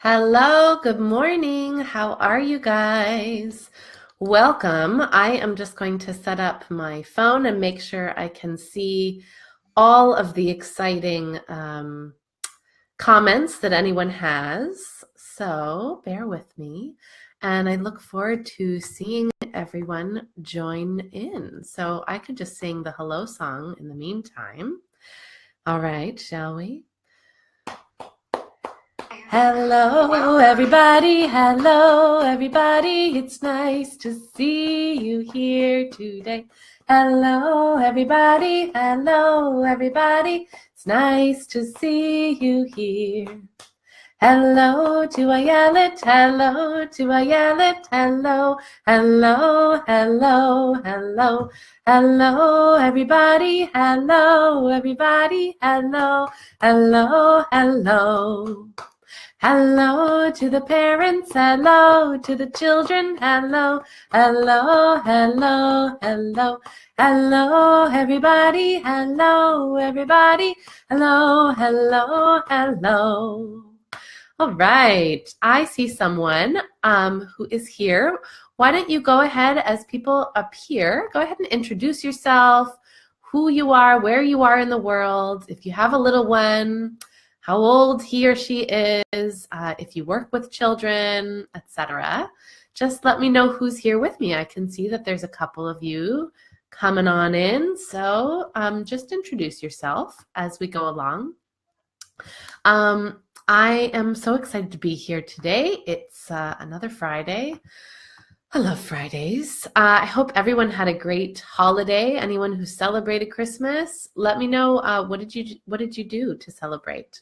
Hello, good morning. How are you guys? Welcome. I am just going to set up my phone and make sure I can see all of the exciting comments that anyone has. So bear with me. And I look forward to seeing everyone join in. So I could just sing the hello song in the meantime. All right, shall we? Hello, everybody. Hello, everybody. It's nice to see you here today. Hello, everybody. Hello, everybody. It's nice to see you here. Hello, do I yell it? Hello, do I yell it? Hello, hello, hello, hello. Hello, everybody. Hello, everybody. Hello, hello, hello. Hello to the parents, hello to the children, hello, hello, hello, hello, hello, everybody, hello, everybody, hello, hello, hello. All right, I see someone who is here. Why don't you go ahead as people appear, go ahead and introduce yourself, who you are, where you are in the world, if you have a little one, how old he or she is, if you work with children, etc. Just let me know who's here with me. I can see that there's a couple of you coming on in. So just introduce yourself as we go along. I am so excited to be here today. It's another Friday. I love Fridays. I hope everyone had a great holiday. Anyone who celebrated Christmas, let me know what did you do to celebrate.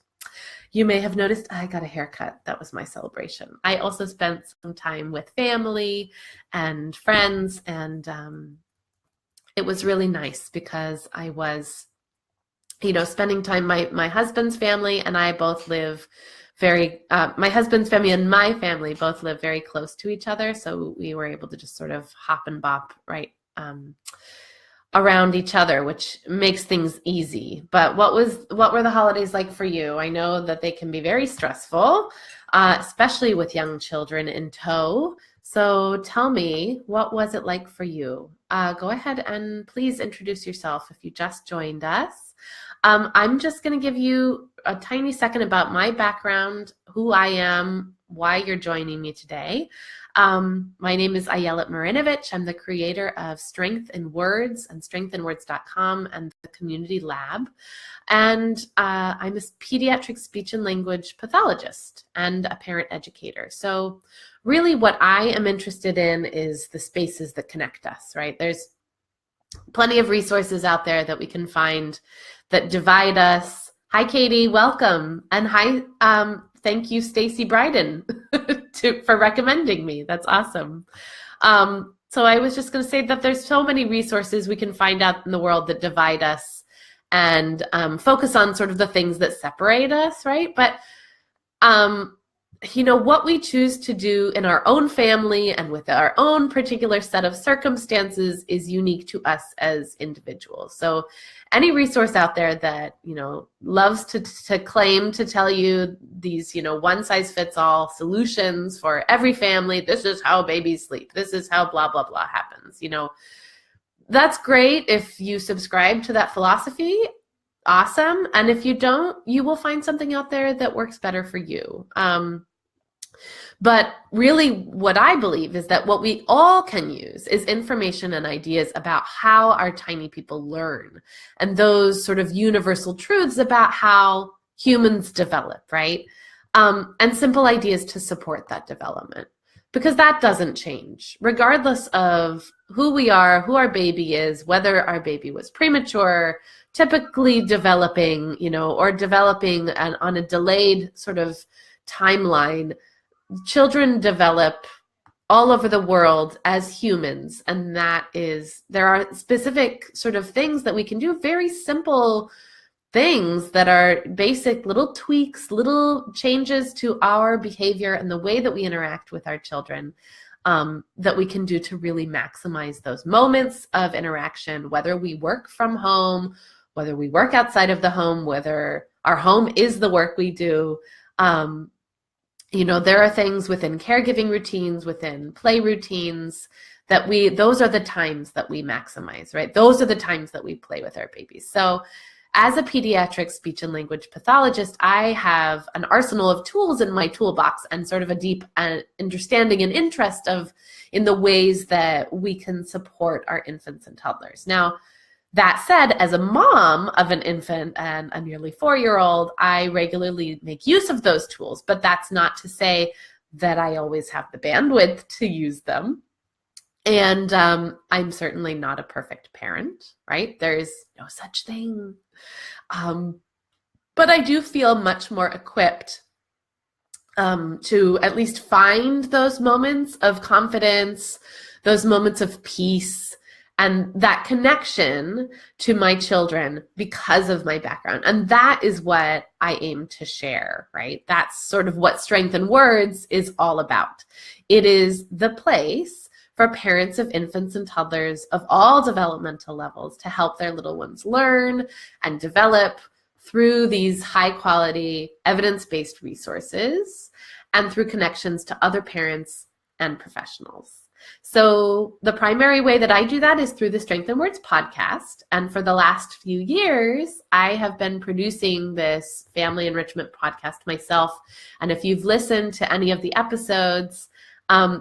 You may have noticed I got a haircut. That was my celebration. I also spent some time with family and friends, and it was really nice because I was, spending time. My husband's family and I both live my husband's family and my family both live very close to each other, so we were able to just sort of hop and bop right around each other, which makes things easy. But what were the holidays like for you? I know that they can be very stressful, especially with young children in tow. So tell me, what was it like for you? Go ahead and please introduce yourself if you just joined us. I'm just going to give you a tiny second about my background, who I am, why you're joining me today. My name is Ayelet Marinovich. I'm the creator of Strength in Words and strengthinwords.com and the Community LAB. And I'm a pediatric speech and language pathologist and a parent educator. So really what I am interested in is the spaces that connect us, right? There's plenty of resources out there that we can find that divide us. Hi, Katie, welcome. And hi, thank you, Stacy Bryden, for recommending me. That's awesome. So I was just going to say that there's so many resources we can find out in the world that divide us and focus on sort of the things that separate us, right? But what we choose to do in our own family and with our own particular set of circumstances is unique to us as individuals. So any resource out there that, loves to claim to tell you these, one-size-fits-all solutions for every family, this is how babies sleep, this is how blah, blah, blah happens, that's great if you subscribe to that philosophy. Awesome. And if you don't, you will find something out there that works better for you. But really what I believe is that what we all can use is information and ideas about how our tiny people learn and those sort of universal truths about how humans develop, right? And simple ideas to support that development, because that doesn't change regardless of who we are, who our baby is, whether our baby was premature, typically developing, or developing on a delayed sort of timeline. Children develop all over the world as humans, and there are specific sort of things that we can do, very simple things that are basic little tweaks, little changes to our behavior and the way that we interact with our children that we can do to really maximize those moments of interaction, whether we work from home, whether we work outside of the home, whether our home is the work we do. There are things within caregiving routines, within play routines that those are the times that we maximize, right? Those are the times that we play with our babies. So as a pediatric speech and language pathologist, I have an arsenal of tools in my toolbox and sort of a deep understanding and interest in the ways that we can support our infants and toddlers. Now, that said, as a mom of an infant and a nearly 4-year-old, I regularly make use of those tools, but that's not to say that I always have the bandwidth to use them. And I'm certainly not a perfect parent, right? There's no such thing. But I do feel much more equipped to at least find those moments of confidence, those moments of peace, and that connection to my children because of my background. And that is what I aim to share, right? That's sort of what Strength in Words is all about. It is the place for parents of infants and toddlers of all developmental levels to help their little ones learn and develop through these high-quality, evidence-based resources and through connections to other parents and professionals. So the primary way that I do that is through the Strength in Words podcast. And for the last few years, I have been producing this family enrichment podcast myself. And if you've listened to any of the episodes,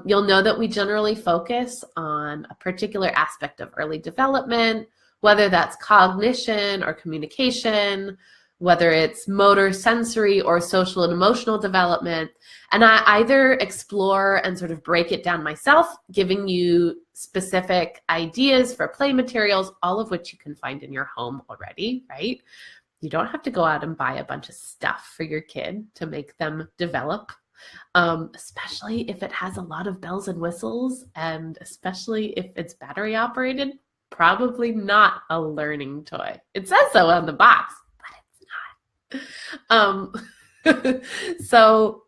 you'll know that we generally focus on a particular aspect of early development, whether that's cognition or communication, whether it's motor, sensory, or social and emotional development. And I either explore and sort of break it down myself, giving you specific ideas for play materials, all of which you can find in your home already, right? You don't have to go out and buy a bunch of stuff for your kid to make them develop, especially if it has a lot of bells and whistles, and especially if it's battery operated. Probably not a learning toy. It says so on the box, but it's not. So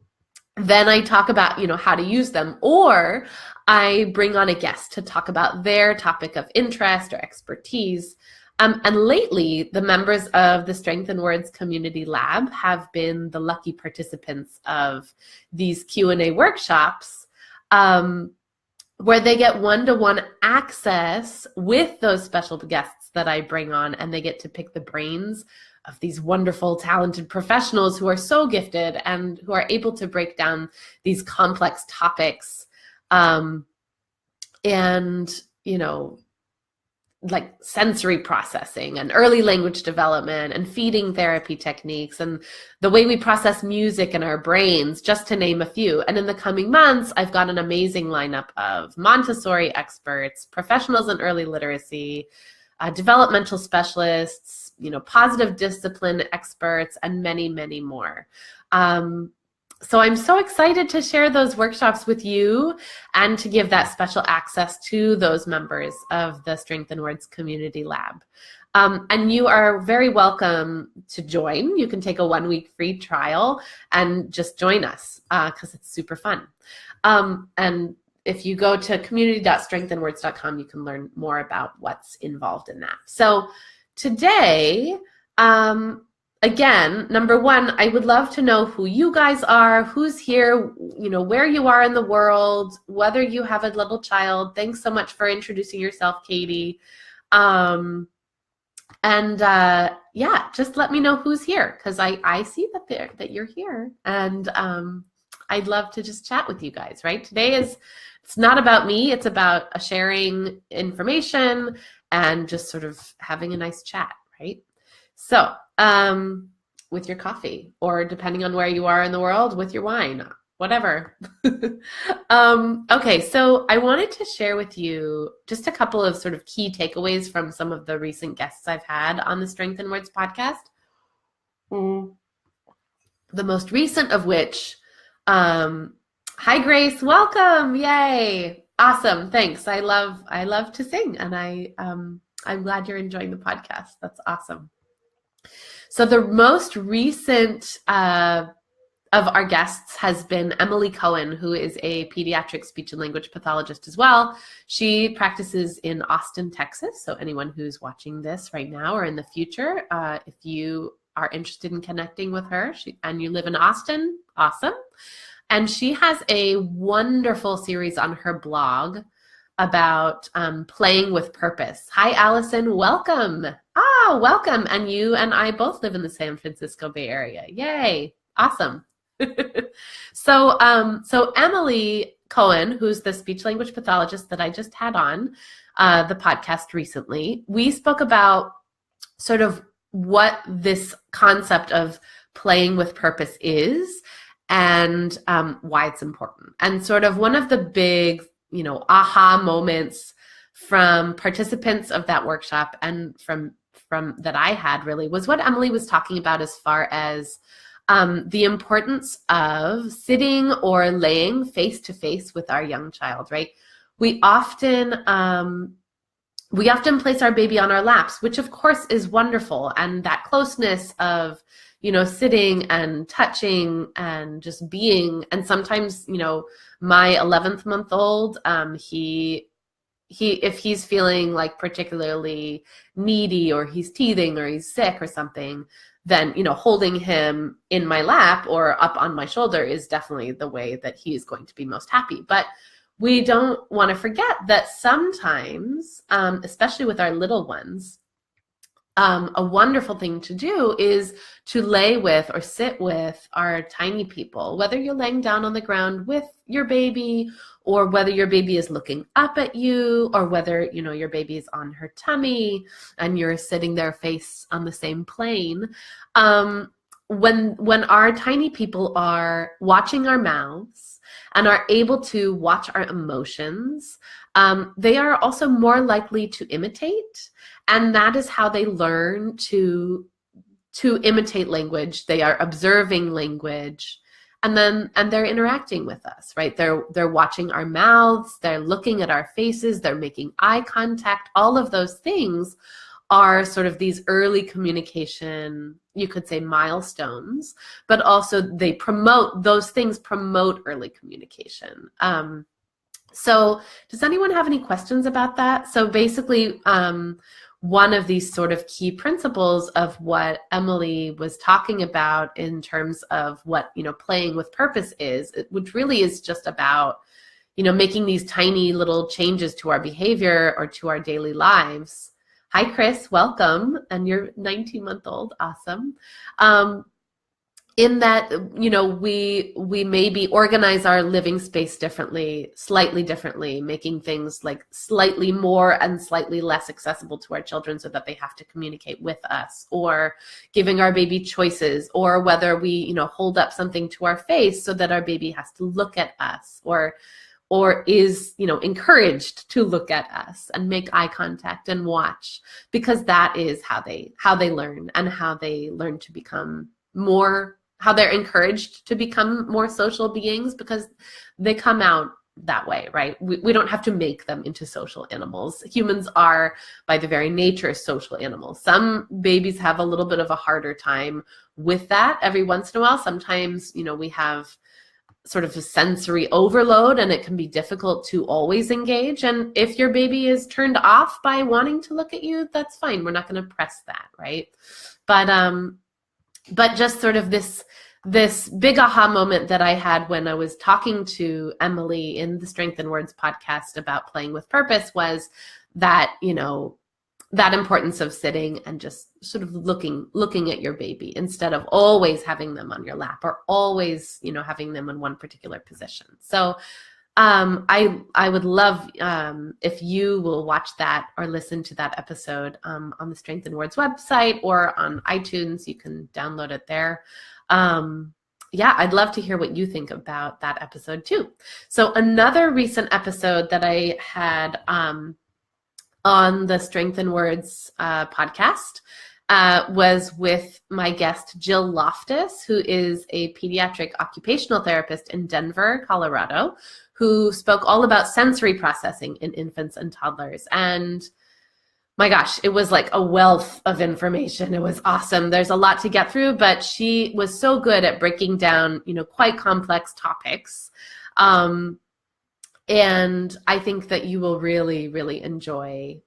then I talk about, how to use them, or I bring on a guest to talk about their topic of interest or expertise. And lately, the members of the Strength in Words Community LAB have been the lucky participants of these Q&A workshops, where they get one-to-one access with those special guests that I bring on, and they get to pick the brains of these wonderful, talented professionals who are so gifted and who are able to break down these complex topics, like sensory processing and early language development and feeding therapy techniques and the way we process music in our brains, just to name a few. And in the coming months, I've got an amazing lineup of Montessori experts, professionals in early literacy, developmental specialists, positive discipline experts, and many, many more. So I'm so excited to share those workshops with you and to give that special access to those members of the Strength in Words Community LAB. And you are very welcome to join. You can take a 1-week free trial and just join us because it's super fun. And if you go to community.strengthinwords.com, you can learn more about what's involved in that. So today, again, number one, I would love to know who you guys are, who's here, where you are in the world, whether you have a little child. Thanks so much for introducing yourself, Katie. Just let me know who's here, because I see that you're here, and I'd love to just chat with you guys, right? It's not about me, it's about sharing information and just sort of having a nice chat, right? So, with your coffee, or depending on where you are in the world, with your wine, whatever. Okay, so I wanted to share with you just a couple of sort of key takeaways from some of the recent guests I've had on the Strength in Words podcast. The most recent of which, hi Grace, welcome, yay, awesome, thanks. I love to sing, and I'm glad you're enjoying the podcast. That's awesome. So the most recent of our guests has been Emily Cohen, who is a pediatric speech and language pathologist as well. She practices in Austin, Texas. So anyone who's watching this right now or in the future, if you are interested in connecting with her and you live in Austin, awesome. And she has a wonderful series on her blog about playing with purpose. Hi, Allison. Welcome. Welcome. And you and I both live in the San Francisco Bay Area. Yay. Awesome. So Emily Cohen, who's the speech language pathologist that I just had on the podcast recently, we spoke about sort of what this concept of playing with purpose is and why it's important. And sort of one of the big, aha moments from participants of that workshop and from that I had really was what Emily was talking about as far as the importance of sitting or laying face to face with our young child, right? We often place our baby on our laps, which of course is wonderful. And that closeness of, sitting and touching and just being. And sometimes, my 11th month old, if he's feeling like particularly needy or he's teething or he's sick or something, then, holding him in my lap or up on my shoulder is definitely the way that he's going to be most happy. But we don't want to forget that sometimes, especially with our little ones, a wonderful thing to do is to lay with or sit with our tiny people, whether you're laying down on the ground with your baby or whether your baby is looking up at you or whether, your baby is on her tummy and you're sitting there face on the same plane. When our tiny people are watching our mouths and are able to watch our emotions, they are also more likely to imitate. And that is how they learn to imitate language. They are observing language, and they're interacting with us, right? They're watching our mouths, they're looking at our faces, they're making eye contact. All of those things are sort of these early communication, you could say, milestones, but also those things promote early communication. So does anyone have any questions about that? So basically, one of these sort of key principles of what Emily was talking about in terms of what, playing with purpose is, which really is just about, making these tiny little changes to our behavior or to our daily lives. Hi, Chris, welcome. And you're 19-month-old, awesome. In that, we maybe organize our living space slightly differently, making things like slightly more and slightly less accessible to our children so that they have to communicate with us, or giving our baby choices, or whether we, hold up something to our face so that our baby has to look at us or is, encouraged to look at us and make eye contact and watch, because that is how they learn and how they learn to become how they're encouraged to become more social beings, because they come out that way, right? We don't have to make them into social animals. Humans are, by the very nature, social animals. Some babies have a little bit of a harder time with that every once in a while. Sometimes, we have sort of a sensory overload and it can be difficult to always engage. And if your baby is turned off by wanting to look at you, that's fine. We're not going to press that, right? But just sort of this big aha moment that I had when I was talking to Emily in the Strength in Words podcast about playing with purpose was that, that importance of sitting and just sort of looking at your baby instead of always having them on your lap or always, having them in one particular position. So I would love if you will watch that or listen to that episode on the Strength in Words website or on iTunes. You can download it there. I'd love to hear what you think about that episode too. So another recent episode that I had on the Strength in Words podcast was with my guest, Jill Loftus, who is a pediatric occupational therapist in Denver, Colorado, who spoke all about sensory processing in infants and toddlers. And my gosh, it was like a wealth of information. It was awesome. There's a lot to get through, but she was so good at breaking down, quite complex topics. And I think that you will really, really enjoy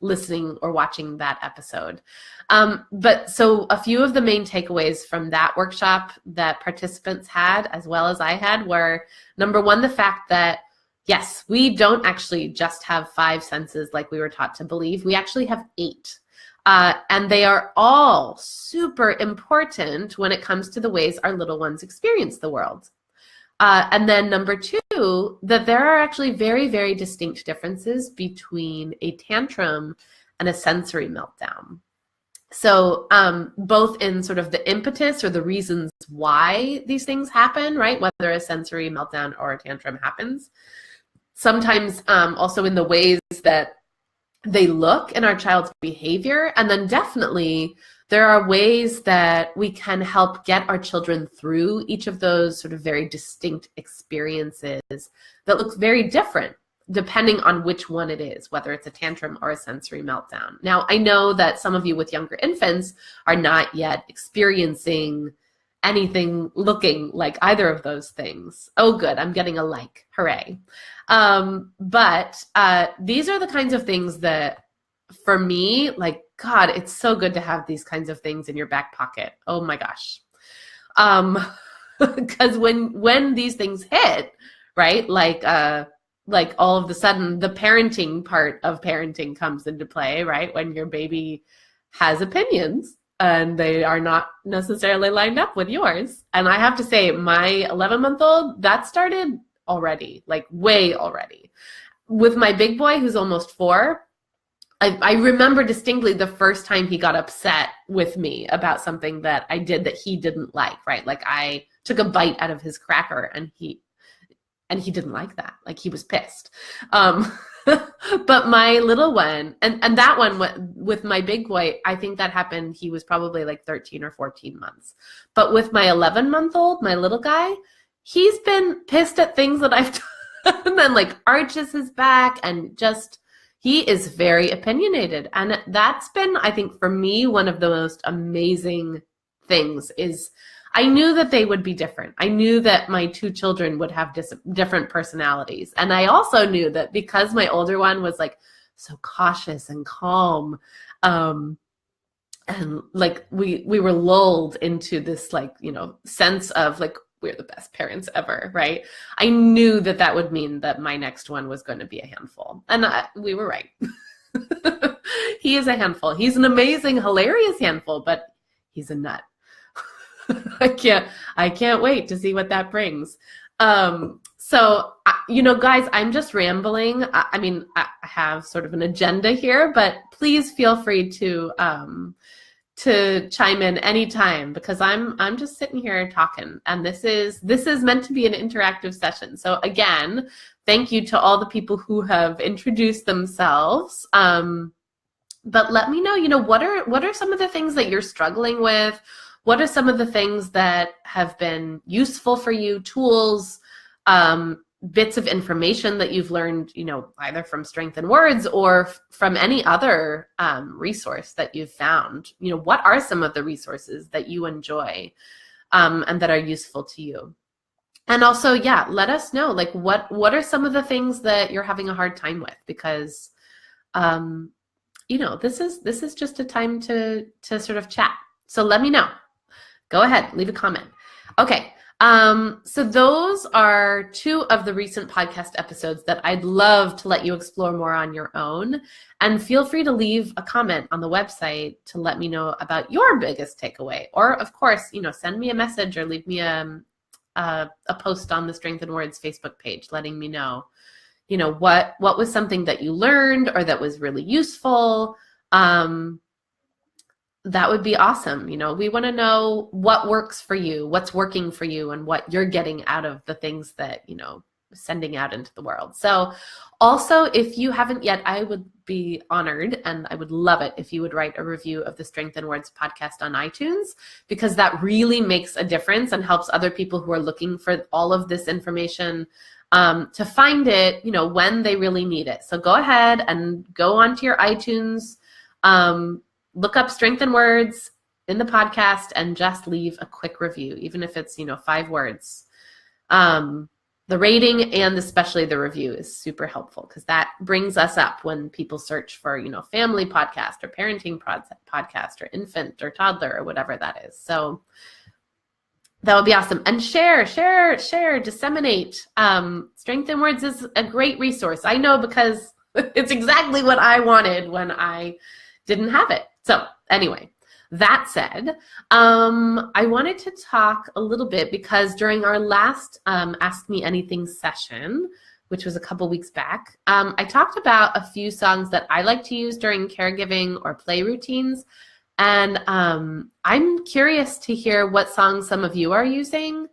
listening or watching that episode. But so a few of the main takeaways from that workshop that participants had, as well as I had, were number one, the fact that yes, we don't actually just have 5 senses like we were taught to believe. We actually have 8. And they are all super important when it comes to the ways our little ones experience the world. And then number 2, that there are actually very, very distinct differences between a tantrum and a sensory meltdown. So both in sort of the impetus or the reasons why these things happen, right? Whether a sensory meltdown or a tantrum happens. Sometimes also in the ways that they look in our child's behavior. And then definitely there are ways that we can help get our children through each of those sort of very distinct experiences that look very different depending on which one it is, whether it's a tantrum or a sensory meltdown. Now, I know that some of you with younger infants are not yet experiencing anything looking like either of those things. Oh, good. I'm getting a like. Hooray. But these are the kinds of things that, for me, like, God, it's so good to have these kinds of things in your back pocket. Oh my gosh. Because when these things hit, right, like all of a sudden the parenting part of parenting comes into play, right? When your baby has opinions and they are not necessarily lined up with yours. And I have to say, my 11-month-old, that started already, like way already. With my big boy, who's almost 4, I remember distinctly the first time he got upset with me about something that I did that he didn't like, right? Like I took a bite out of his cracker and he didn't like that. Like he was pissed. But my little one, and that one with my big boy, I think that happened, he was probably like 13 or 14 months. But with my 11-month-old, my little guy, he's been pissed at things that I've done and like arches his back and just, he is very opinionated. And that's been, I think, for me, one of the most amazing things is I knew that they would be different. I knew that my 2 children would have different personalities. And I also knew that because my older one was like so cautious and calm, and like we were lulled into this like, you know, sense of like, we're the best parents ever, right? I knew that that would mean that my next one was going to be a handful. And we were right. He is a handful. He's an amazing, hilarious handful, but he's a nut. I can't wait to see what that brings. So, you know, guys, I'm just rambling. I mean, I have sort of an agenda here, but please feel free to chime in anytime because I'm just sitting here talking, and this is meant to be an interactive session. So again, thank you to all the people who have introduced themselves. But let me know, you know, what are some of the things that you're struggling with? What are some of the things that have been useful for you, tools, bits of information that you've learned, you know, either from Strength in Words or from any other resource that you've found? You know, what are some of the resources that you enjoy and that are useful to you? And also, yeah, let us know, like, what are some of the things that you're having a hard time with? Because, you know, this is just a time to sort of chat. So let me know. Go ahead, leave a comment. Okay. So those are 2 of the recent podcast episodes that I'd love to let you explore more on your own. And feel free to leave a comment on the website to let me know about your biggest takeaway. Or of course, you know, send me a message or leave me a post on the Strength in Words Facebook page, letting me know, you know, what was something that you learned or that was really useful. That would be awesome. You know, we want to know what works for you, what's working for you, and what you're getting out of the things that, you know, sending out into the world. So also, if you haven't yet, I would be honored and I would love it if you would write a review of the Strength in Words podcast on iTunes, because that really makes a difference and helps other people who are looking for all of this information to find it, you know, when they really need it. So go ahead and go onto your iTunes, look up Strength in Words in the podcast and just leave a quick review, even if it's, you know, 5 words. The rating and especially the review is super helpful because that brings us up when people search for, family podcast or parenting podcast or infant or toddler or whatever that is. So that would be awesome. And share, disseminate. Strength in Words is a great resource. I know because it's exactly what I wanted when I didn't have it. So anyway, that said, I wanted to talk a little bit because during our last Ask Me Anything session, which was a couple weeks back, I talked about a few songs that I like to use during caregiving or play routines. And I'm curious to hear what songs some of you are using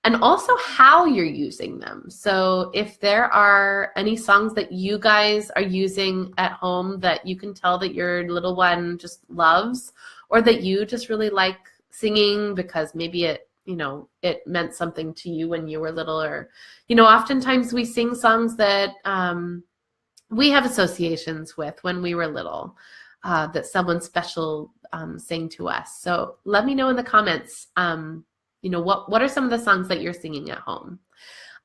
and also how you're using them. So if there are any songs that you guys are using at home that you can tell that your little one just loves, or that you just really like singing because maybe it meant something to you when you were little, or, oftentimes we sing songs that we have associations with when we were little, that someone special sang to us. So let me know in the comments, what are some of the songs that you're singing at home?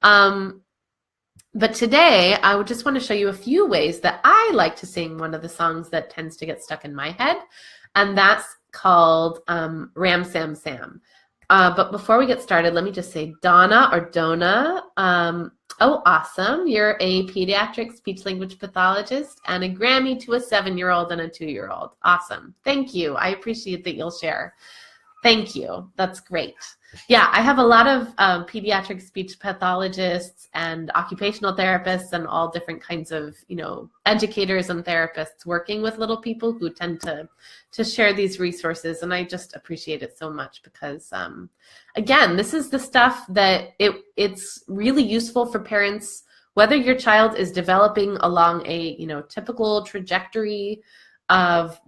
But today I would just want to show you a few ways that I like to sing one of the songs that tends to get stuck in my head. And that's called Ram Sam Sam. But before we get started, let me just say Donna or Donna. Oh, awesome. You're a pediatric speech language pathologist and a Grammy to a 7-year-old and a 2-year-old. Awesome. Thank you. I appreciate that you'll share. Thank you. That's great. Yeah, I have a lot of pediatric speech pathologists and occupational therapists and all different kinds of, educators and therapists working with little people who tend to share these resources. And I just appreciate it so much because, again, this is the stuff that it's really useful for parents, whether your child is developing along a, typical trajectory of,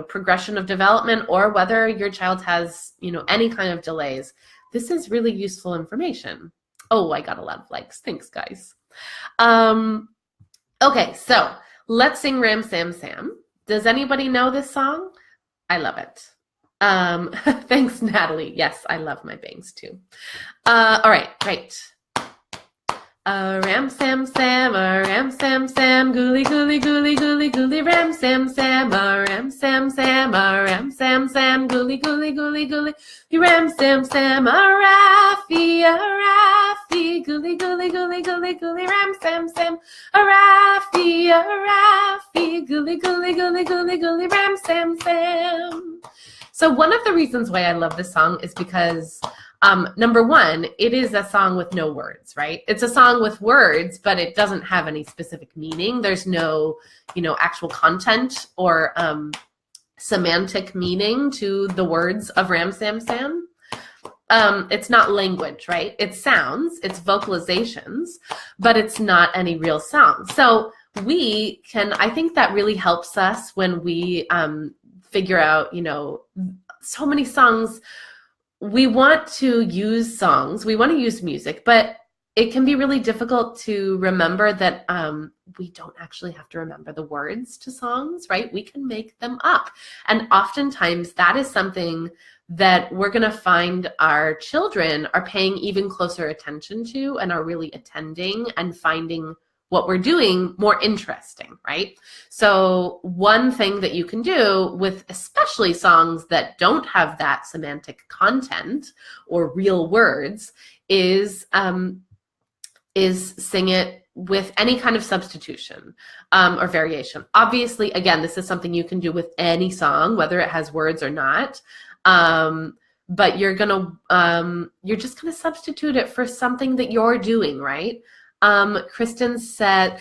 progression of development, or whether your child has, any kind of delays. This is really useful information. Oh, I got a lot of likes. Thanks, guys. Okay, so let's sing Ram Sam Sam. Does anybody know this song? I love it. Thanks, Natalie. Yes, I love my bangs too. All right, great. Ram Sam Sam, Ram Sam Sam, gooly gooly gooly gooly gooly, Ram Sam Sam, Ram Sam Sam, Ram Sam Sam, gooly gooly gooly gooly, Ram Sam Sam, Raffy, gooly gooly gooly gooly gooly, Ram Sam Sam, Raffy, gooly gooly gooly gooly gooly, Ram Sam Sam. So one of the reasons why I love this song is because number one, it is a song with no words, right? It's a song with words, but it doesn't have any specific meaning. There's no, actual content or semantic meaning to the words of Ram Sam Sam. It's not language, right? It's sounds, it's vocalizations, but it's not any real song. So I think that really helps us when we figure out, so many songs. We want to use songs, we want to use music, but it can be really difficult to remember that we don't actually have to remember the words to songs, right? We can make them up. And oftentimes that is something that we're going to find our children are paying even closer attention to and are really attending and finding what we're doing more interesting, right? So one thing that you can do with especially songs that don't have that semantic content or real words is sing it with any kind of substitution or variation. Obviously, again, this is something you can do with any song, whether it has words or not. But you're just gonna substitute it for something that you're doing, right? Christine says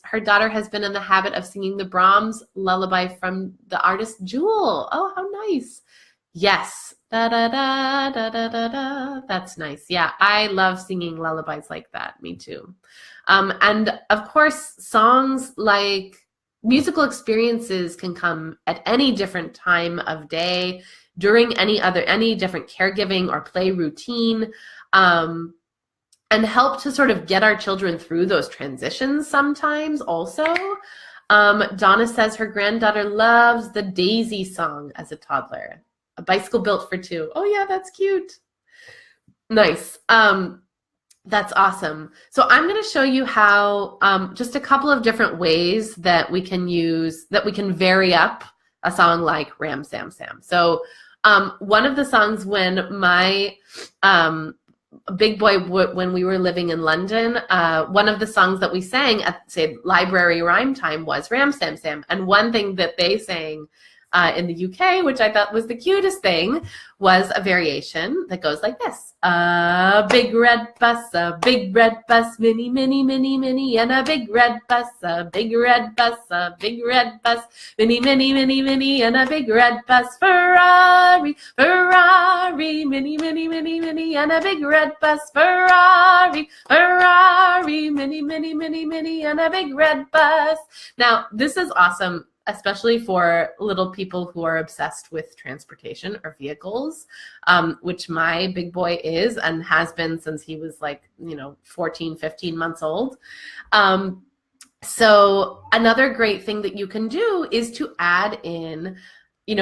her daughter has been in the habit of singing the Brahms lullaby from the artist Jewel. Oh, how nice. Yes. Da, da, da, da, da, da, da. That's nice. Yeah, I love singing lullabies like that. Me too. And of course, songs like musical experiences can come at any different time of day, during any different caregiving or play routine. And help to sort of get our children through those transitions sometimes also. Donna says her granddaughter loves the Daisy song as a toddler. A bicycle built for two. Oh yeah, that's cute. Nice. That's awesome. So I'm going to show you how just a couple of different ways that we can vary up a song like Ram Sam Sam. So one of the songs when my big boy, when we were living in London, one of the songs that we sang at, say, library rhyme time was Ram Sam Sam. And one thing that they sang in the UK, which I thought was the cutest thing, was a variation that goes like this. A big red bus, mini, mini, mini, mini, and a big red bus, a big red bus, mini, mini, mini, mini, and a big red bus, Ferrari, Ferrari, mini, mini, mini, mini, and a big red bus, Ferrari, Ferrari, mini, mini, mini, mini, and a big red bus. Now, this is awesome, especially for little people who are obsessed with transportation or vehicles, which my big boy is and has been since he was 14, 15 months old. So another great thing that you can do is to add in,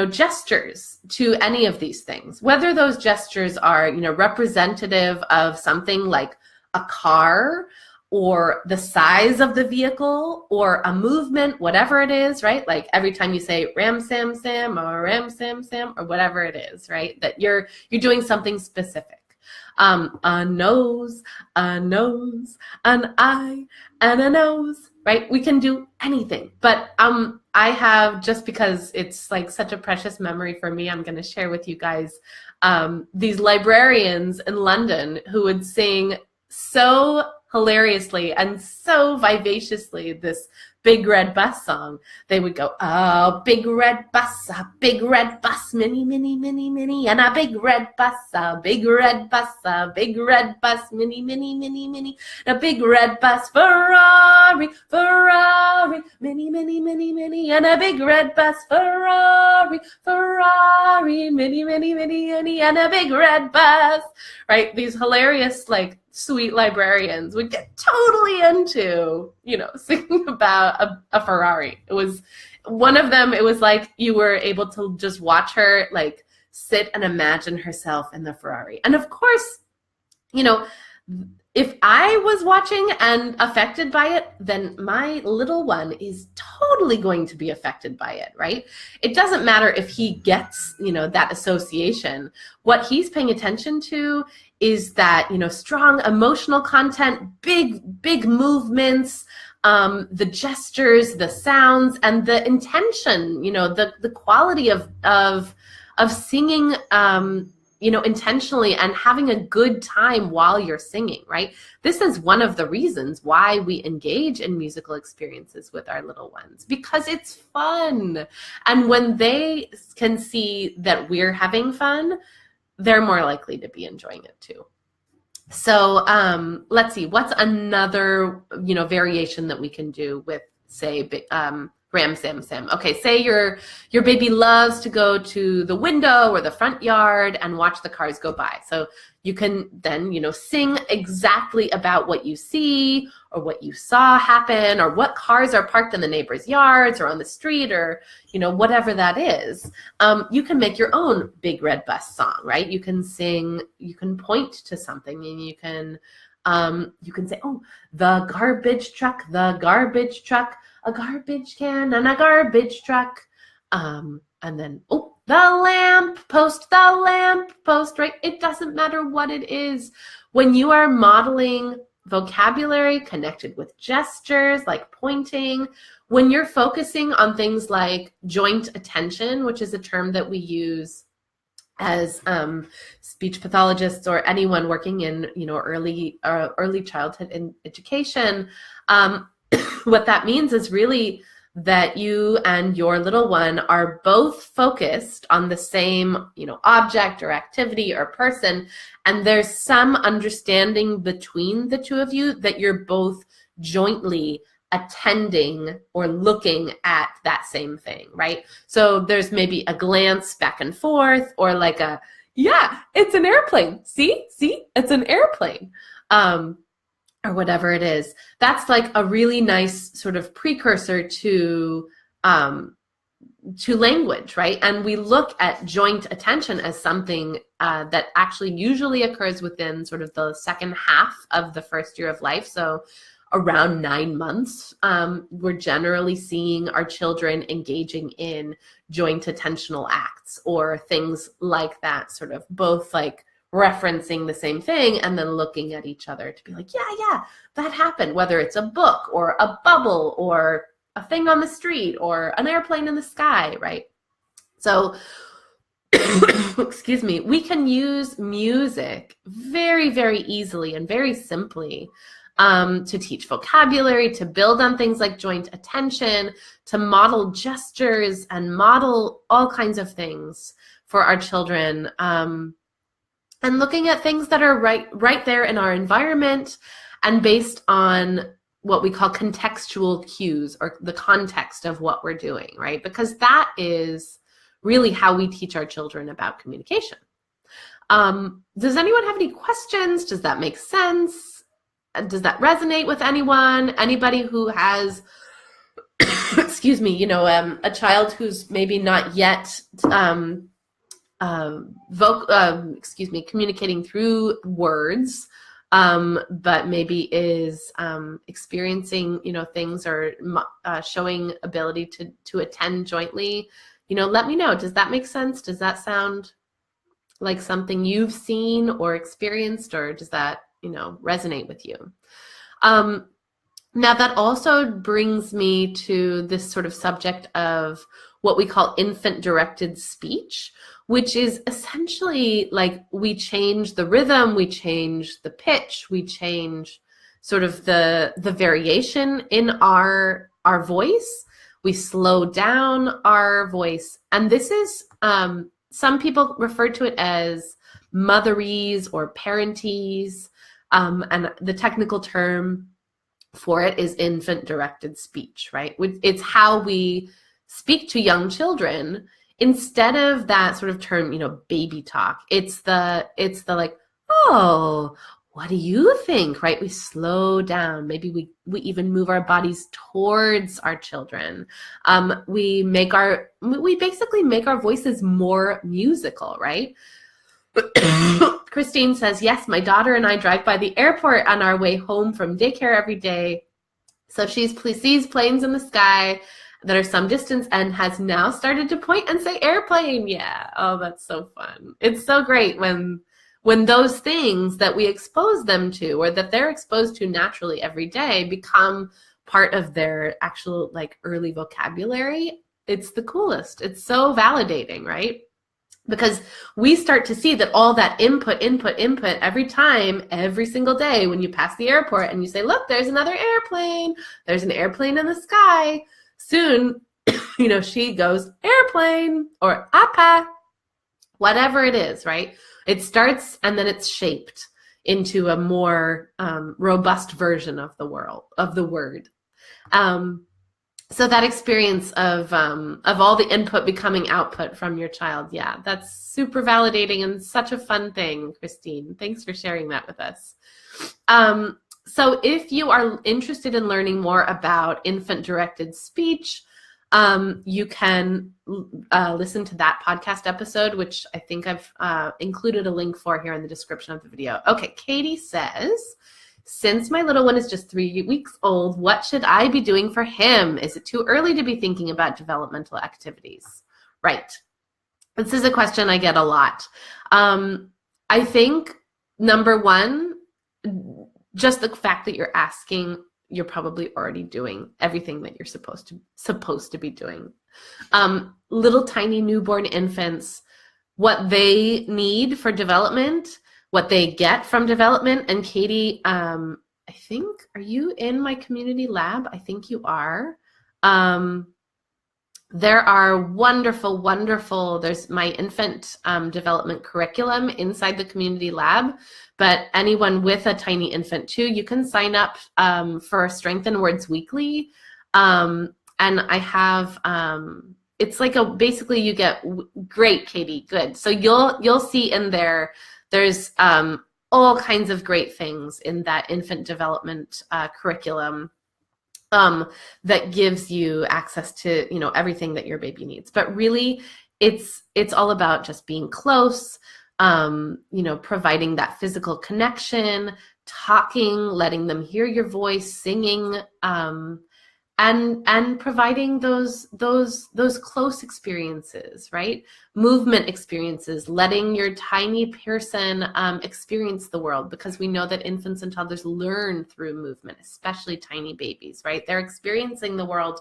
gestures to any of these things, whether those gestures are, representative of something like a car, or the size of the vehicle, or a movement, whatever it is, right? Like every time you say Ram Sam Sam or Ram Sam Sam or whatever it is, right? That you're doing something specific. A nose, an eye, and a nose, right? We can do anything. But I have, just because it's like such a precious memory for me, I'm going to share with you guys these librarians in London who would sing so hilariously and so vivaciously this Big Red Bus song. They would go, oh, big red bus, mini, mini, mini, mini, and a big red bus, mini, mini, mini, mini, and a big red bus, Ferrari, Ferrari, mini, mini, mini, mini, and a big red bus, Ferrari, Ferrari, mini, mini, mini, mini, and a big red bus, right? These hilarious, sweet librarians would get totally into, singing about a Ferrari. It was one of them. It was like you were able to just watch her sit and imagine herself in the Ferrari. And of course, if I was watching and affected by it, then my little one is totally going to be affected by it, right? It doesn't matter if he gets, that association. What he's paying attention to is that, strong emotional content, big movements, the gestures, the sounds, and the intention, the quality of singing, intentionally and having a good time while you're singing, right? This is one of the reasons why we engage in musical experiences with our little ones, because it's fun. And when they can see that we're having fun, they're more likely to be enjoying it too. So let's see, what's another, variation that we can do with, say, Ram Sam Sam. Okay, say your baby loves to go to the window or the front yard and watch the cars go by. So you can then, sing exactly about what you see or what you saw happen or what cars are parked in the neighbor's yards or on the street or, whatever that is. You can make your own Big Red Bus song, right? You can sing, you can point to something, and you can say, oh, the garbage truck, a garbage can and a garbage truck. And then, oh, the lamp post, right? It doesn't matter what it is. When you are modeling vocabulary connected with gestures like pointing, when you're focusing on things like joint attention, which is a term that we use as speech pathologists or anyone working in, early childhood education, what that means is really that you and your little one are both focused on the same, object or activity or person, and there's some understanding between the two of you that you're both jointly attending or looking at that same thing, right? So there's maybe a glance back and forth, or like a, yeah, it's an airplane. See, it's an airplane. Or whatever it is. That's like a really nice sort of precursor to to language, right? And we look at joint attention as something that actually usually occurs within sort of the second half of the first year of life. So around 9 months, we're generally seeing our children engaging in joint attentional acts or things like that, sort of both like referencing the same thing and then looking at each other to be like, yeah, that happened, whether it's a book or a bubble or a thing on the street or an airplane in the sky, right? So, excuse me, we can use music very, very easily and very simply to teach vocabulary, to build on things like joint attention, to model gestures and model all kinds of things for our children. And looking at things that are right there in our environment and based on what we call contextual cues or the context of what we're doing, right? Because that is really how we teach our children about communication. Does anyone have any questions? Does that make sense? Does that resonate with anyone? Anybody who has, excuse me, a child who's maybe not yet communicating through words, but maybe is experiencing, things or showing ability to attend jointly, let me know. Does that make sense? Does that sound like something you've seen or experienced, or does that, resonate with you? Now that also brings me to this sort of subject of what we call infant-directed speech, which is essentially like we change the rhythm, we change the pitch, we change sort of the variation in our voice. We slow down our voice. And this is, some people refer to it as motherese or parentese. And the technical term for it is infant-directed speech, right? It's how we speak to young children instead of that sort of term, baby talk. It's the like, oh, what do you think, right? We slow down. Maybe we even move our bodies towards our children. We basically make our voices more musical, right? Christine says, yes, my daughter and I drive by the airport on our way home from daycare every day. So she sees planes in the sky that are some distance and has now started to point and say airplane. Yeah. Oh, that's so fun. It's so great when those things that we expose them to or that they're exposed to naturally every day become part of their actual like early vocabulary. It's the coolest. It's so validating, right? Because we start to see that all that input every time, every single day when you pass the airport and you say, look, there's another airplane. There's an airplane in the sky. Soon, she goes airplane or appa, whatever it is, right? It starts and then it's shaped into a more robust version of the word. So that experience of all the input becoming output from your child, yeah, that's super validating and such a fun thing, Christine. Thanks for sharing that with us. So if you are interested in learning more about infant-directed speech, you can listen to that podcast episode, which I think I've included a link for here in the description of the video. Okay, Katie says, since my little one is just 3 weeks old, what should I be doing for him? Is it too early to be thinking about developmental activities? Right. This is a question I get a lot. I think, number one, just the fact that you're asking, you're probably already doing everything that you're supposed to be doing. Little tiny newborn infants, what they need for development, what they get from development. And Katie, I think, are you in my community lab? I think you are. There are wonderful, there's my infant development curriculum inside the community lab, but anyone with a tiny infant too, you can sign up for Strengthen Words Weekly. And I have, it's like basically you get, great, Katie, good. So you'll see in there's all kinds of great things in that infant development curriculum. that gives you access to, everything that your baby needs. But really, it's all about just being close, providing that physical connection, talking, letting them hear your voice, singing, and providing those close experiences, right? Movement experiences, letting your tiny person experience the world, because we know that infants and toddlers learn through movement, especially tiny babies, right? They're experiencing the world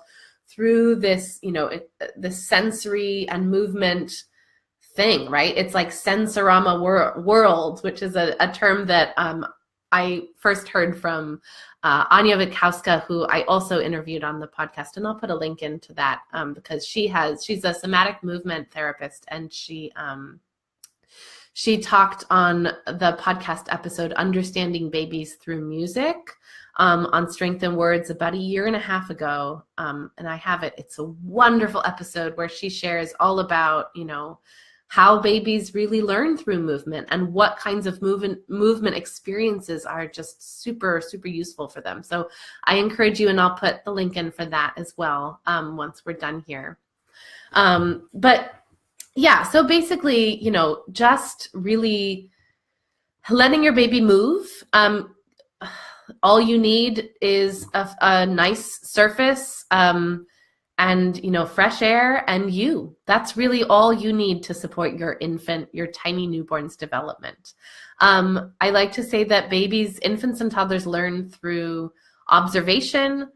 through this, the sensory and movement thing, right? It's like sensorama world, which is a term that I first heard from Anya Witkowska, who I also interviewed on the podcast, and I'll put a link into that because she's a somatic movement therapist, and she talked on the podcast episode Understanding Babies Through Music on Strength in Words about 1.5 years ago, and I have it. It's a wonderful episode where she shares all about, how babies really learn through movement and what kinds of movement experiences are just super, super useful for them. So I encourage you, and I'll put the link in for that as well once we're done here. But yeah, so basically, just really letting your baby move. All you need is a nice surface, and fresh air, and you. That's really all you need to support your infant, your tiny newborn's development. I like to say that infants and toddlers learn through observation,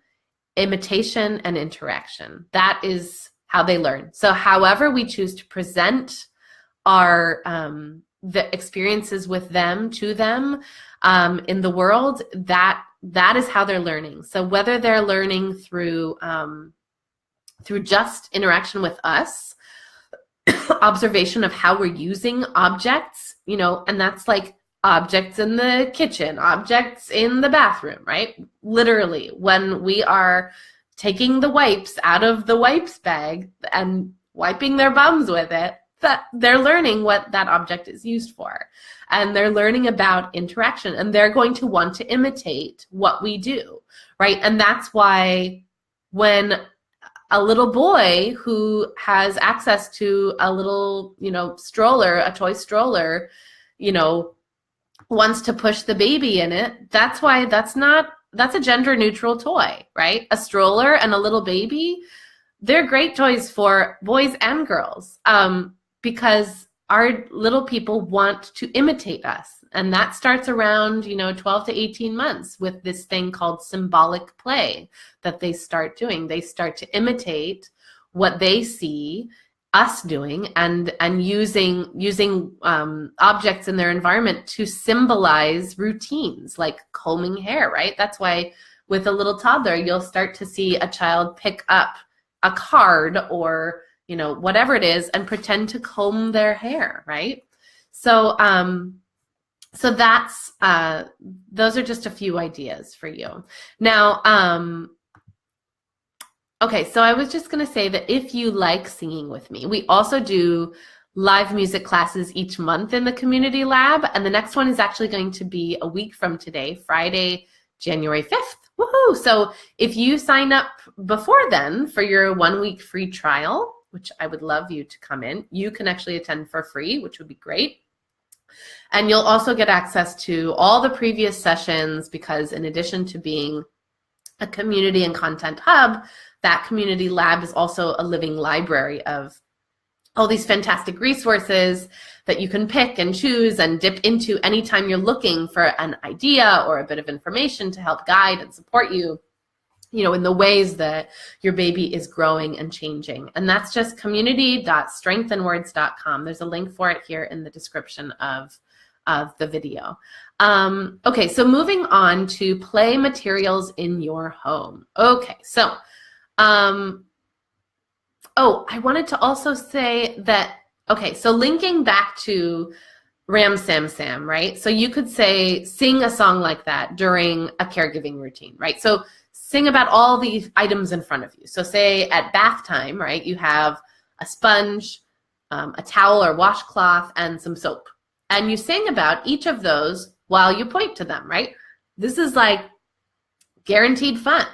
imitation, and interaction. That is how they learn. So however we choose to present our the experiences with them, to them, in the world, that is how they're learning. So whether they're learning through just interaction with us, observation of how we're using objects, and that's like objects in the kitchen, objects in the bathroom, right? Literally, when we are taking the wipes out of the wipes bag and wiping their bums with it, that they're learning what that object is used for. And they're learning about interaction, and they're going to want to imitate what we do, right? And that's why when a little boy who has access to a little, stroller, a toy stroller, wants to push the baby in it, that's a gender neutral toy, right? A stroller and a little baby, they're great toys for boys and girls, because our little people want to imitate us. And that starts around, 12 to 18 months with this thing called symbolic play that they start doing. They start to imitate what they see us doing and using objects in their environment to symbolize routines, like combing hair, right? That's why with a little toddler, you'll start to see a child pick up a card or, whatever it is, and pretend to comb their hair, right? So, so that's, those are just a few ideas for you. Now, okay, so I was just gonna say that if you like singing with me, we also do live music classes each month in the Community Lab, and the next one is actually going to be a week from today, Friday, January 5th. Woohoo! So if you sign up before then for your 1-week free trial, which I would love you to come in, you can actually attend for free, which would be great. And you'll also get access to all the previous sessions, because in addition to being a community and content hub, that Community Lab is also a living library of all these fantastic resources that you can pick and choose and dip into anytime you're looking for an idea or a bit of information to help guide and support you, in the ways that your baby is growing and changing. And that's just community.strengthinwords.com. There's a link for it here in the description of the video. Okay, so moving on to play materials in your home. Okay, so, I wanted to also say that, okay, so linking back to Ram Sam Sam, right? So you could say, sing a song like that during a caregiving routine, right? So sing about all the items in front of you. So say at bath time, right, you have a sponge, a towel or washcloth, and some soap. And you sing about each of those while you point to them, right? This is like guaranteed fun.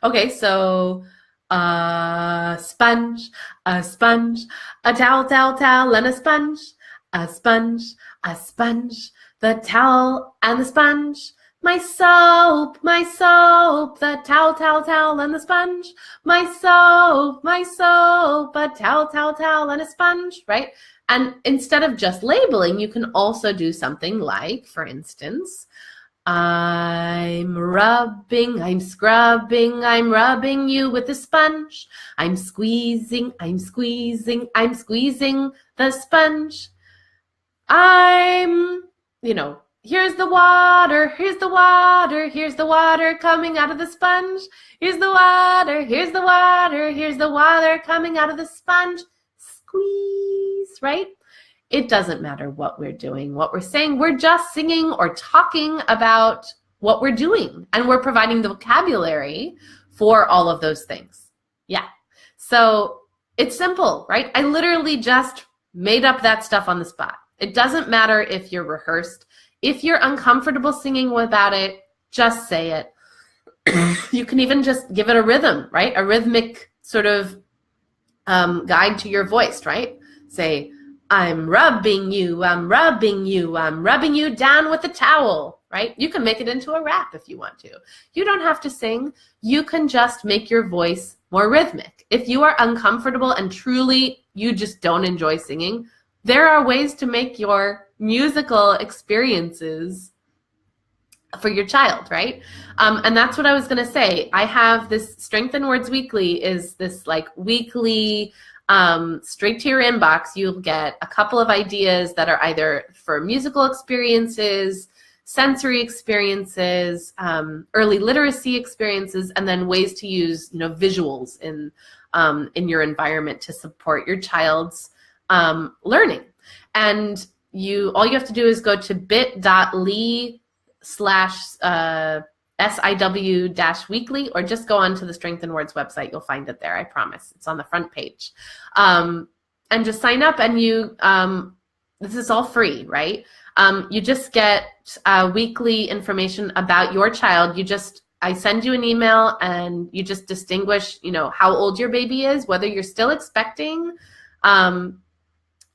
Okay, so sponge, a sponge, a towel, towel, towel, and a sponge, a sponge, a sponge, the towel and the sponge. My soap, the towel, towel, towel, and the sponge. My soap, a towel, towel, towel, and a sponge, right? And instead of just labeling, you can also do something like, for instance, I'm rubbing, I'm scrubbing, I'm rubbing you with a sponge. I'm squeezing, I'm squeezing, I'm squeezing the sponge. I'm, here's the water, here's the water, here's the water coming out of the sponge. Here's the water, here's the water, here's the water coming out of the sponge. Squeeze, right? It doesn't matter what we're doing, what we're saying. We're just singing or talking about what we're doing, and we're providing the vocabulary for all of those things. Yeah. So it's simple, right? I literally just made up that stuff on the spot. It doesn't matter if you're rehearsed. If you're uncomfortable singing without it, just say it. You can even just give it a rhythm, right? A rhythmic sort of guide to your voice, right? Say, I'm rubbing you, I'm rubbing you, I'm rubbing you down with a towel, right? You can make it into a rap if you want to. You don't have to sing. You can just make your voice more rhythmic. If you are uncomfortable and truly you just don't enjoy singing, there are ways to make your musical experiences for your child, right? And that's what I was going to say. I have this Strength in Words Weekly is this like weekly straight to your inbox. You'll get a couple of ideas that are either for musical experiences, sensory experiences, early literacy experiences, and then ways to use visuals in your environment to support your child's learning. And all you have to do is go to bit.ly/SIW-weekly, or just go onto the Strength in Words website. You'll find it there. I promise. It's on the front page. And just sign up, and this is all free, right? You just get weekly information about your child. I send you an email, and you just distinguish, how old your baby is, whether you're still expecting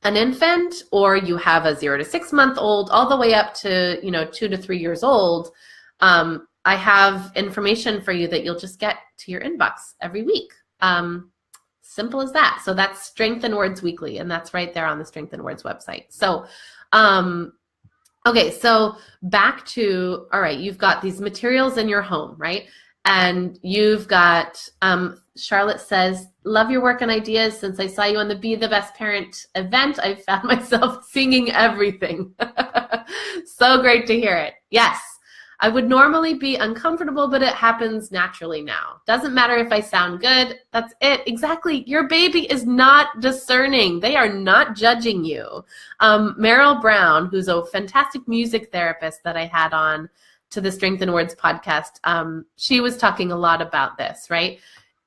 an infant, or you have a 0 to 6 month old, all the way up to 2 to 3 years old. I have information for you that you'll just get to your inbox every week. Simple as that. So that's Strength in Words Weekly, and that's right there on the Strength in Words website. So, okay, so back to, all right, you've got these materials in your home, right? And you've got, Charlotte says, love your work and ideas. Since I saw you on the Be the Best Parent event, I found myself singing everything. So great to hear it. Yes, I would normally be uncomfortable, but it happens naturally now. Doesn't matter if I sound good. That's it. Exactly. Your baby is not discerning. They are not judging you. Meryl Brown, who's a fantastic music therapist that I had on to the Strength in Words podcast, she was talking a lot about this, right?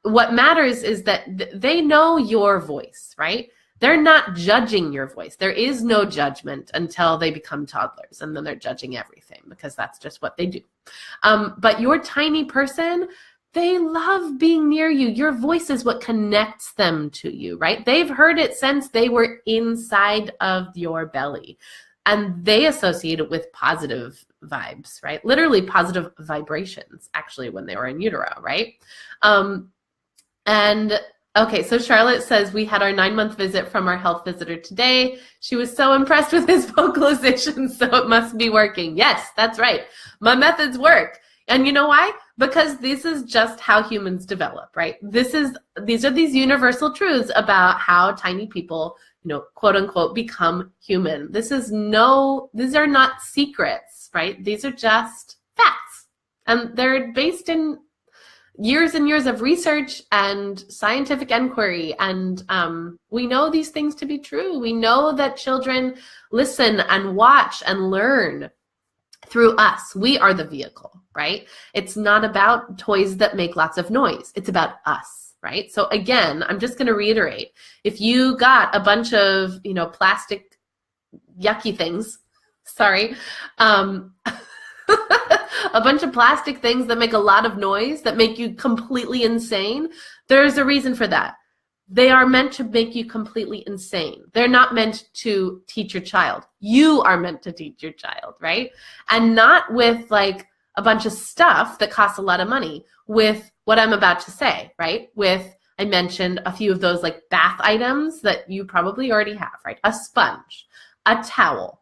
What matters is that they know your voice, right? They're not judging your voice. There is no judgment until they become toddlers, and then they're judging everything because that's just what they do. But your tiny person, they love being near you. Your voice is what connects them to you, right? They've heard it since they were inside of your belly, and they associate it with positive vibes, right? Literally positive vibrations, actually, when they were in utero, right? And okay, so Charlotte says, we had our 9-month visit from our health visitor today. She was so impressed with his vocalization, so it must be working. Yes, that's right. My methods work. And you know why? Because this is just how humans develop, right? These are these universal truths about how tiny people, quote unquote, become human. these are not secrets, right? These are just facts. And they're based in years and years of research and scientific inquiry. And we know these things to be true. We know that children listen and watch and learn through us. We are the vehicle, right? It's not about toys that make lots of noise. It's about us, right? So again, I'm just going to reiterate, if you got a bunch of, plastic yucky things, sorry, a bunch of plastic things that make a lot of noise, that make you completely insane. There's a reason for that. They are meant to make you completely insane. They're not meant to teach your child. You are meant to teach your child, right? And not with like a bunch of stuff that costs a lot of money, with what I'm about to say, right? With, I mentioned a few of those like bath items that you probably already have, right? A sponge, a towel,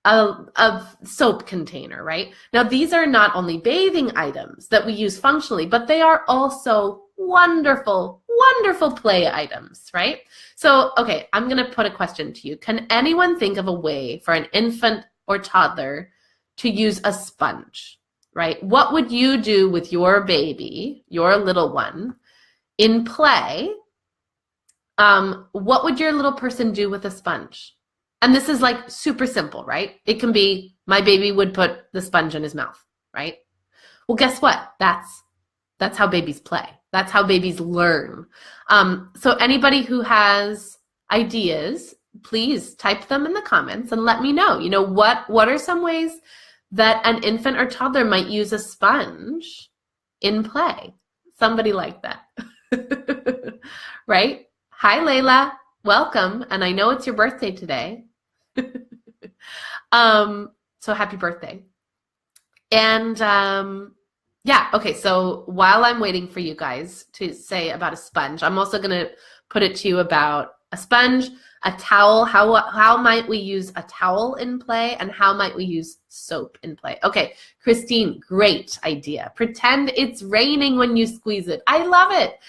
a soap container, right? Now, these are not only bathing items that we use functionally, but they are also wonderful, wonderful play items, right? So, okay, I'm going to put a question to you. Can anyone think of a way for an infant or toddler to use a sponge, right? What would you do with your baby, your little one, in play? What would your little person do with a sponge? And this is like super simple, right? It can be, my baby would put the sponge in his mouth, right? Well, guess what? That's how babies play. That's how babies learn. So anybody who has ideas, please type them in the comments and let me know. You know, what are some ways that an infant or toddler might use a sponge in play? Somebody like that, right? Hi, Layla. Welcome. And I know it's your birthday today. So happy birthday. And yeah, okay, so while I'm waiting for you guys to say about a sponge, I'm also going to put it to you about a sponge, a towel. How might we use a towel in play, and how might we use soap in play? Okay, Christine, great idea. Pretend it's raining when you squeeze it. I love it.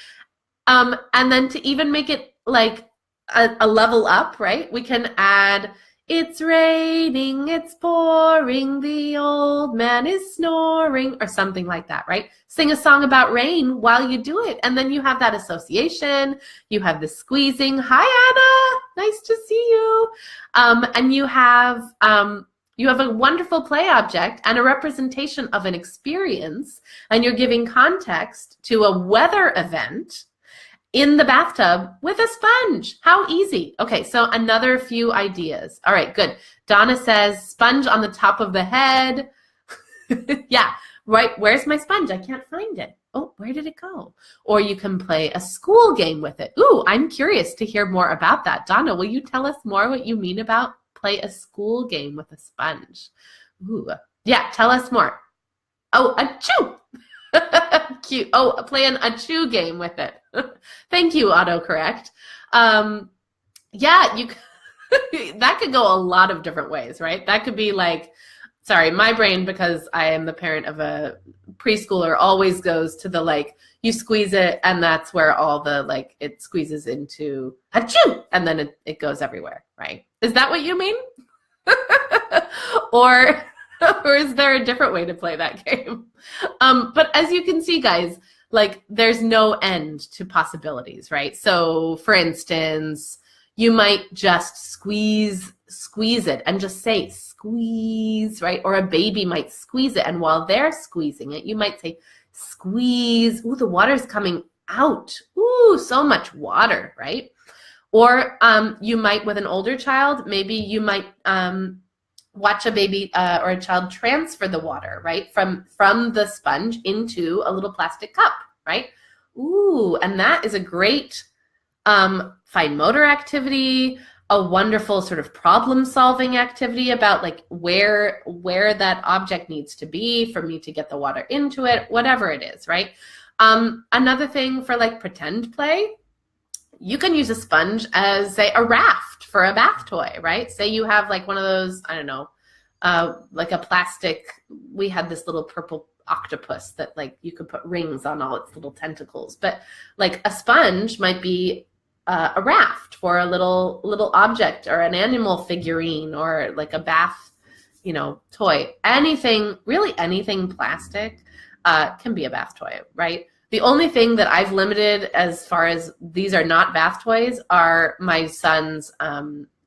And then to even make it like a level up, right? We can add, it's raining, it's pouring, the old man is snoring, or something like that, right? Sing a song about rain while you do it. And then you have that association, you have the squeezing. Hi, Anna, nice to see you. And you have a wonderful play object and a representation of an experience, and you're giving context to a weather event in the bathtub with a sponge. How easy. Okay, so another few ideas. All right, good. Donna says sponge on the top of the head. Yeah, right. Where's my sponge? I can't find it. Oh, where did it go? Or you can play a school game with it. Ooh, I'm curious to hear more about that. Donna, will you tell us more what you mean about play a school game with a sponge? Ooh, yeah, tell us more. Oh, achoo. Cute. Oh, play an achoo game with it. Thank you, autocorrect. Yeah, that could go a lot of different ways, right? That could be like, sorry, my brain, because I am the parent of a preschooler, always goes to the like, you squeeze it and that's where all the like, it squeezes into achoo, and then it goes everywhere, right? Is that what you mean? Or is there a different way to play that game? But as you can see, guys, like there's no end to possibilities, right? So for instance, you might just squeeze it and just say squeeze, right? Or a baby might squeeze it, and while they're squeezing it, you might say squeeze. Ooh, the water's coming out. Ooh, so much water, right? Or you might, with an older child, maybe you might watch a baby or a child transfer the water, right, from the sponge into a little plastic cup, right? Ooh, and that is a great fine motor activity, a wonderful sort of problem-solving activity about like where that object needs to be for me to get the water into it, whatever it is, right? Another thing for like pretend play, you can use a sponge as, say, a raft for a bath toy, right? Say you have like one of those, I don't know, like a plastic, we had this little purple octopus that like you could put rings on all its little tentacles, but like a sponge might be a raft for a little object, or an animal figurine, or like a bath, toy. Anything, really anything plastic can be a bath toy, right? The only thing that I've limited as far as these are not bath toys are my son's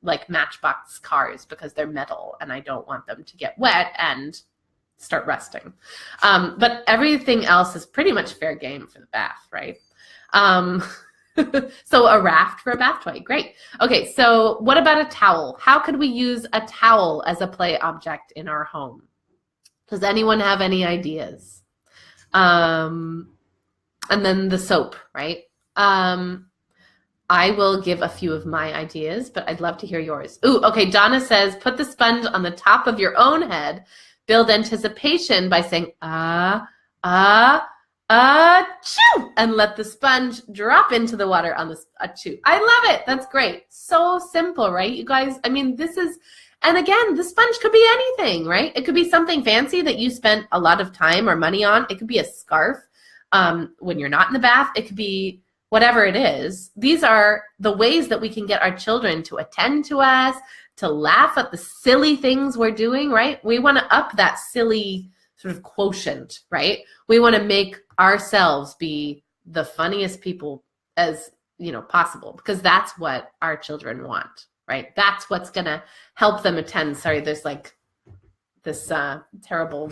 like Matchbox cars, because they're metal and I don't want them to get wet and start rusting. But everything else is pretty much fair game for the bath, right? So a raft for a bath toy, great. Okay, so what about a towel? How could we use a towel as a play object in our home? Does anyone have any ideas? And then the soap, right? I will give a few of my ideas, but I'd love to hear yours. Ooh, okay. Donna says, put the sponge on the top of your own head. Build anticipation by saying, achoo, and let the sponge drop into the water on the achoo. I love it. That's great. So simple, right? You guys, I mean, this is, and again, the sponge could be anything, right? It could be something fancy that you spent a lot of time or money on. It could be a scarf when you're not in the bath. It could be whatever it is. These are the ways that we can get our children to attend to us, to laugh at the silly things we're doing, right? We want to up that silly sort of quotient, right? We want to make ourselves be the funniest people as, possible, because that's what our children want, right? That's what's going to help them attend. Sorry, there's like this terrible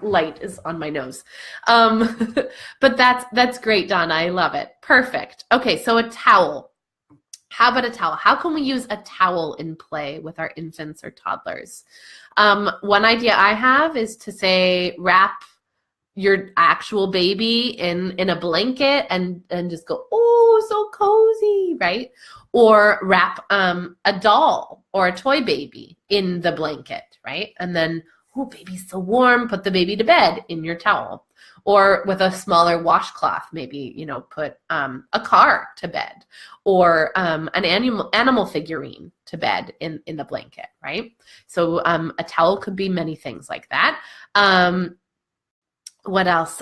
light is on my nose. But that's great, Donna. I love it. Perfect. Okay, so a towel. How about a towel? How can we use a towel in play with our infants or toddlers? One idea I have is to say, wrap your actual baby in a blanket and just go, oh, so cozy, right? Or wrap a doll or a toy baby in the blanket, right? And then, oh, baby's so warm, put the baby to bed in your towel. Or with a smaller washcloth, maybe, put a car to bed, or an animal figurine to bed in the blanket, right? So a towel could be many things like that. What else?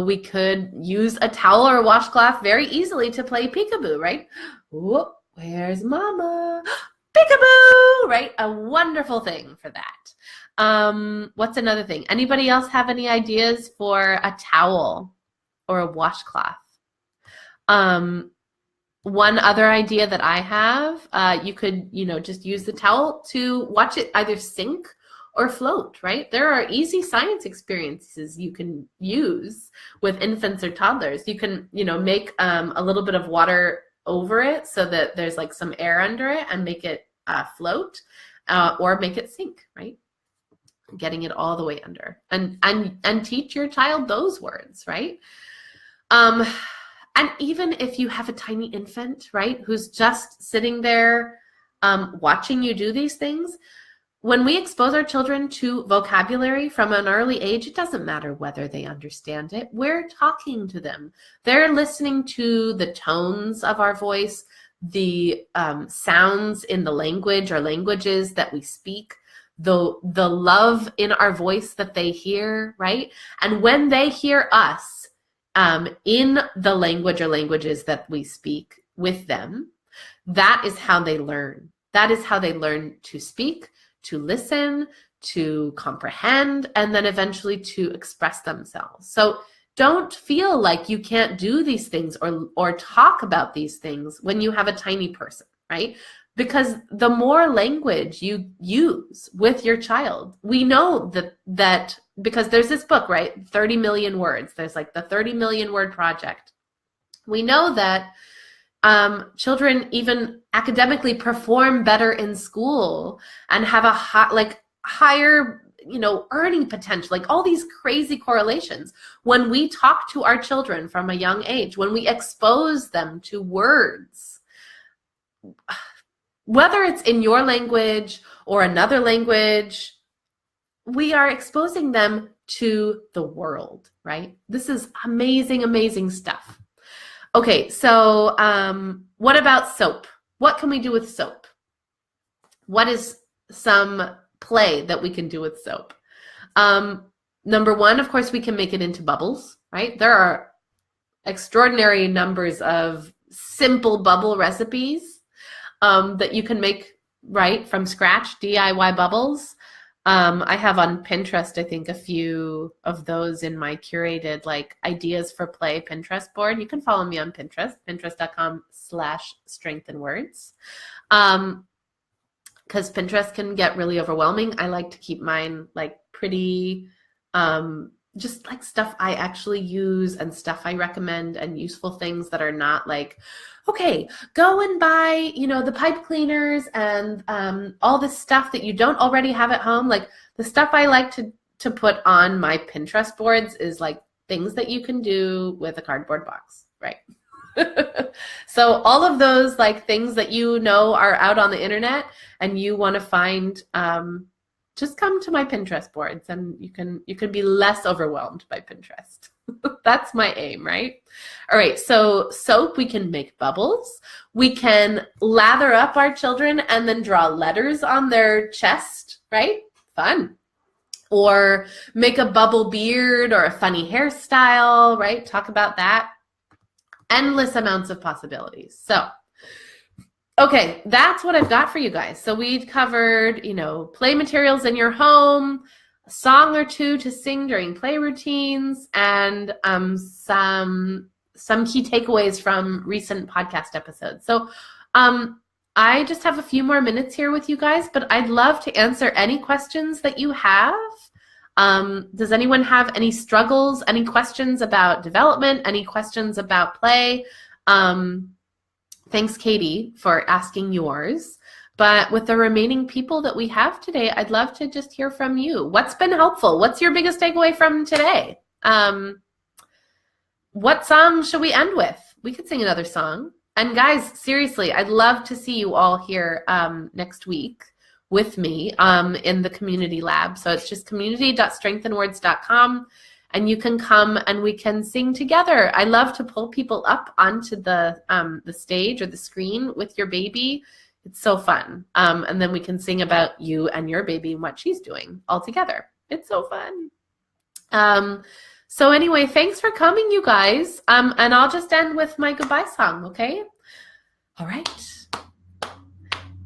We could use a towel or a washcloth very easily to play peekaboo, right? Ooh, where's mama? Peekaboo, right? A wonderful thing for that. What's another thing? Anybody else have any ideas for a towel or a washcloth? One other idea that I have, you could, just use the towel to watch it either sink or float, right? There are easy science experiences you can use with infants or toddlers. You can, make a little bit of water over it so that there's like some air under it and make it float or make it sink, right? Getting it all the way under, and teach your child those words, right? And even if you have a tiny infant, right, who's just sitting there watching you do these things, when we expose our children to vocabulary from an early age, it doesn't matter whether they understand it. We're talking to them. They're listening to the tones of our voice, the sounds in the language or languages that we speak, the love in our voice that they hear, right? And when they hear us in the language or languages that we speak with them, that is how they learn. That is how they learn to speak, to listen, to comprehend, and then eventually to express themselves. So don't feel like you can't do these things or talk about these things when you have a tiny person, right? Because the more language you use with your child, we know that because there's this book, right? 30 million words. There's like the 30 million word project. We know that children even academically perform better in school and have a higher, earning potential, like all these crazy correlations. When we talk to our children from a young age, when we expose them to words, whether it's in your language or another language, we are exposing them to the world, right? This is amazing, amazing stuff. Okay, so what about soap? What can we do with soap? What is some play that we can do with soap? Number one, of course, we can make it into bubbles, right? There are extraordinary numbers of simple bubble recipes that you can make right from scratch, DIY bubbles. I have on Pinterest, I think, a few of those in my curated ideas for play Pinterest board. You can follow me on Pinterest, pinterest.com/strengthenwords. Because Pinterest can get really overwhelming. I like to keep mine pretty, just stuff I actually use and stuff I recommend and useful things that are not okay, go and buy, the pipe cleaners and all this stuff that you don't already have at home. The stuff I like to to put on my Pinterest boards is like things that you can do with a cardboard box, right? So all of those like things that you know are out on the internet and you want to find, just come to my Pinterest boards and you can be less overwhelmed by Pinterest. That's my aim, right? All right, so soap, we can make bubbles. We can lather up our children and then draw letters on their chest, right? Fun. Or make a bubble beard or a funny hairstyle, right? Talk about that. Endless amounts of possibilities. So, okay, that's what I've got for you guys. So we've covered, play materials in your home, a song or two to sing during play routines, and some key takeaways from recent podcast episodes. So I just have a few more minutes here with you guys, but I'd love to answer any questions that you have. Does anyone have any struggles, any questions about development, any questions about play? Thanks, Katie, for asking yours. But with the remaining people that we have today, I'd love to just hear from you. What's been helpful? What's your biggest takeaway from today? What song should we end with? We could sing another song. And guys, seriously, I'd love to see you all here next week with me in the community lab. So it's just community.strengthinwords.com, and you can come and we can sing together. I love to pull people up onto the stage or the screen with your baby. It's so fun. And then we can sing about you and your baby and what she's doing all together. It's so fun. So anyway, thanks for coming, you guys. And I'll just end with my goodbye song, okay? All right.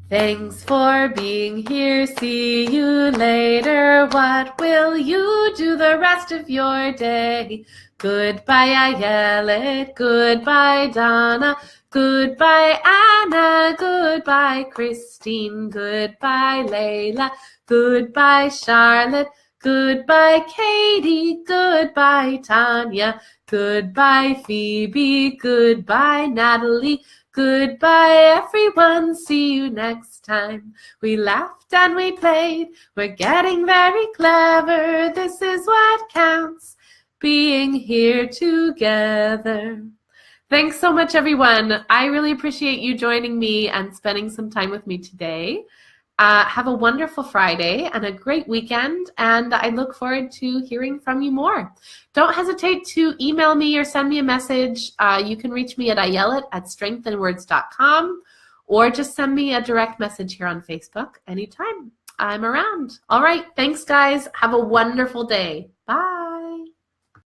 Thanks for being here. See you later. What will you do the rest of your day? Goodbye, Ayelet. Goodbye, Donna. Goodbye, Anna. Goodbye, Christine. Goodbye, Layla. Goodbye, Charlotte. Goodbye, Katie. Goodbye, Tanya. Goodbye, Phoebe. Goodbye, Natalie. Goodbye, everyone. See you next time. We laughed and we played. We're getting very clever. This is what counts, being here together. Thanks so much, everyone. I really appreciate you joining me and spending some time with me today. Have a wonderful Friday and a great weekend, and I look forward to hearing from you more. Don't hesitate to email me or send me a message. You can reach me at ayelet@strengthinwords.com, or just send me a direct message here on Facebook anytime. I'm around. All right. Thanks, guys. Have a wonderful day.